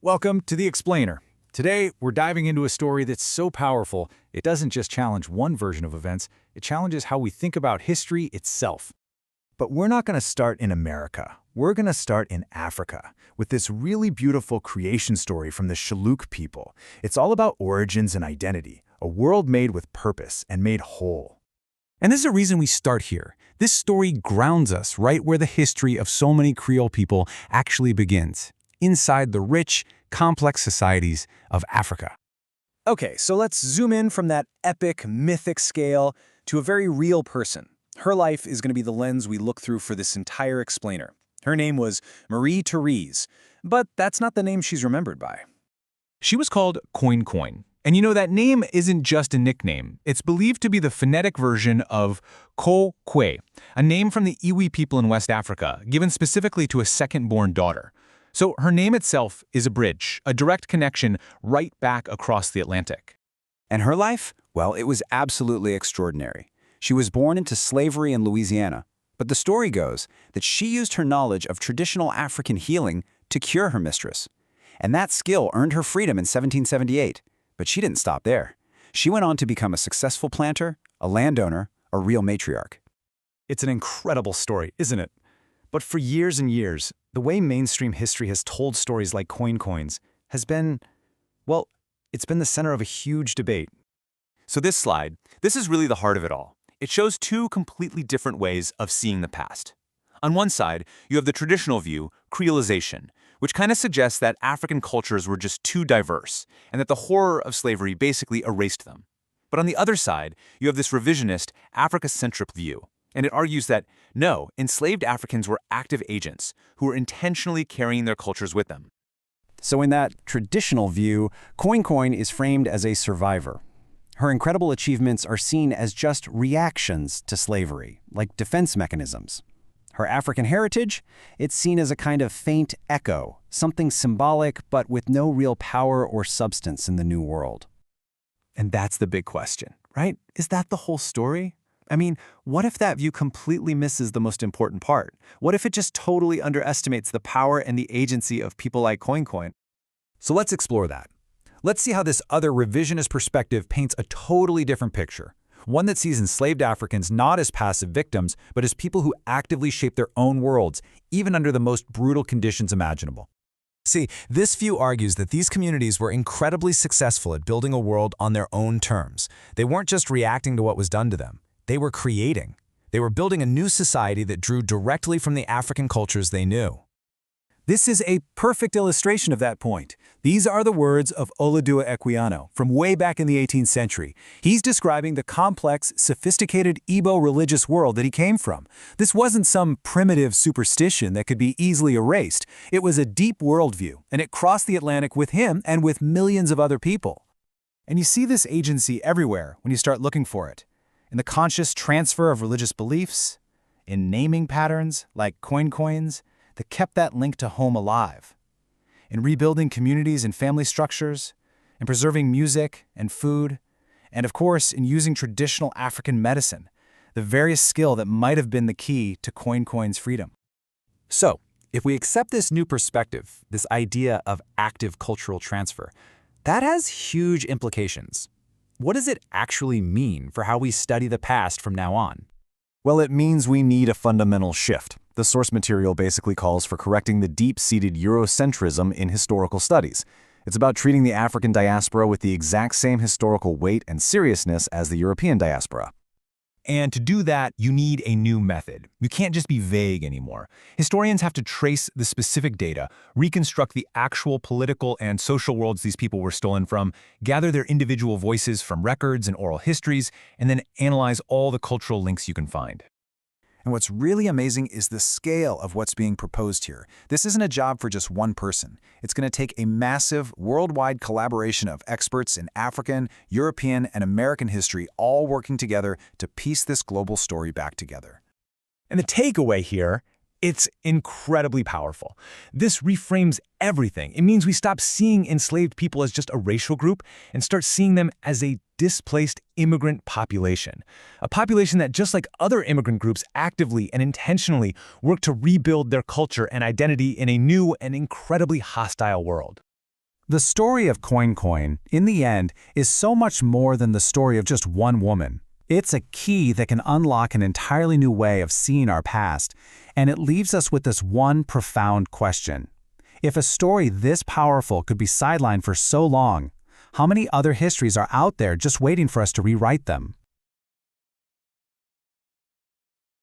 Welcome to The Explainer. Today, we're diving into a story that's so powerful, it doesn't just challenge one version of events, it challenges how we think about history itself. But we're not going to start in America. We're going to start in Africa, with this really beautiful creation story from the Shilluk people. It's all about origins and identity, a world made with purpose and made whole. And there's a reason we start here. This story grounds us right where the history of so many Creole people actually begins, inside the rich, complex societies of Africa. Okay, so let's zoom in from that epic, mythic scale to a very real person. Her life is going to be the lens we look through for this entire explainer. Her name was Maria Thérèze, but that's not the name she's remembered by. She was called Coincoin. And you know, that name isn't just a nickname. It's believed to be the phonetic version of Ko-Kwe, a name from the Iwi people in West Africa, given specifically to a second-born daughter. So her name itself is a bridge, a direct connection right back across the Atlantic. And her life? Well, it was absolutely extraordinary. She was born into slavery in Louisiana, but the story goes that she used her knowledge of traditional African healing to cure her mistress. And that skill earned her freedom in 1778. But she didn't stop there. She went on to become a successful planter, a landowner, a real matriarch. It's an incredible story, isn't it? But for years and years, the way mainstream history has told stories like Coincoins has been, well, it's been the center of a huge debate. So this slide, this is really the heart of it all. It shows two completely different ways of seeing the past. On one side, you have the traditional view, creolization, which kind of suggests that African cultures were just too diverse, and that the horror of slavery basically erased them. But on the other side, you have this revisionist, Africa-centric view, and it argues that, no, enslaved Africans were active agents who were intentionally carrying their cultures with them. So in that traditional view, Coincoin is framed as a survivor. Her incredible achievements are seen as just reactions to slavery, like defense mechanisms. Her African heritage, it's seen as a kind of faint echo, something symbolic but with no real power or substance in the New World. And that's the big question, right? Is that the whole story? I mean, what if that view completely misses the most important part? What if it just totally underestimates the power and the agency of people like Coincoin? So let's explore that. Let's see how this other revisionist perspective paints a totally different picture. One that sees enslaved Africans not as passive victims, but as people who actively shape their own worlds, even under the most brutal conditions imaginable. See, this view argues that these communities were incredibly successful at building a world on their own terms. They weren't just reacting to what was done to them. They were creating. They were building a new society that drew directly from the African cultures they knew. This is a perfect illustration of that point. These are the words of Olaudah Equiano from way back in the 18th century. He's describing the complex, sophisticated Igbo religious world that he came from. This wasn't some primitive superstition that could be easily erased. It was a deep worldview, and it crossed the Atlantic with him and with millions of other people. And you see this agency everywhere when you start looking for it. In the conscious transfer of religious beliefs, in naming patterns like coins that kept that link to home alive, in rebuilding communities and family structures, in preserving music and food, and of course in using traditional African medicine, the very skill that might have been the key to Coincoin's freedom. So, if we accept this new perspective, this idea of active cultural transfer, that has huge implications. What does it actually mean for how we study the past from now on? Well, it means we need a fundamental shift. The source material basically calls for correcting the deep-seated Eurocentrism in historical studies. It's about treating the African diaspora with the exact same historical weight and seriousness as the European diaspora. And to do that, you need a new method. You can't just be vague anymore. Historians have to trace the specific data, reconstruct the actual political and social worlds these people were stolen from, gather their individual voices from records and oral histories, and then analyze all the cultural links you can find. And what's really amazing is the scale of what's being proposed here. This isn't a job for just one person. It's going to take a massive, worldwide collaboration of experts in African, European, and American history all working together to piece this global story back together. And the takeaway here, it's incredibly powerful. This reframes everything. It means we stop seeing enslaved people as just a racial group and start seeing them as a displaced immigrant population. A population that, just like other immigrant groups, actively and intentionally work to rebuild their culture and identity in a new and incredibly hostile world. The story of Coincoin, in the end, is so much more than the story of just one woman. It's a key that can unlock an entirely new way of seeing our past, and it leaves us with this one profound question. If a story this powerful could be sidelined for so long, how many other histories are out there just waiting for us to rewrite them?